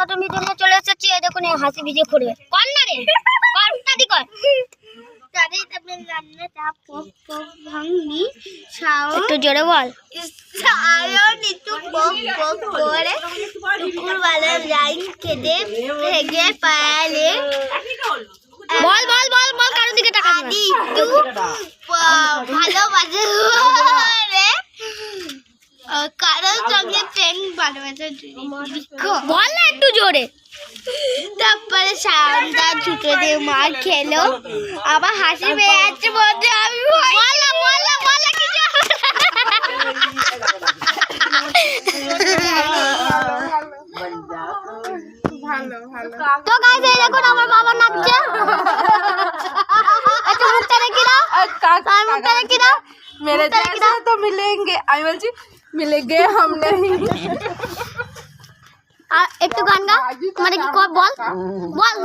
নতুন ভিডিও নিয়ে চলে এসেছি। এই দেখুন এই হাসি ভিডিও করবে কর না রে, কর দাদি কর। তাদের তবে রান্নাটা পপ পপ ভাঙনি সাও একটু জোরে বল। সায়ন একটু পপ পপ করে টুকুর वाला লাইন কেটে ভেগে পায়ালে বল বল বল বল, কারোর দিকে তাকাস না। আদি একটু ভালোবাসে রে কারোর সঙ্গে ট্রেন ভালোবাসে বল না একটু জোরে। তারপরে সায়নটা ছুটে দিয়ে মার খেলো, আবার হাসি পেয়ে যাচ্ছে বলতে আমি ভয় তো গাইস এই দেখুন আমার বাবা নাচছে। একটু মুখটা রেখে দাও, মুখটা রেখে দাও। मेरे जैसे तो मिलेंगे आई बोल जी मिलेंगे हम नहीं। আর একটু গান গা, মানে কি কর বল বল।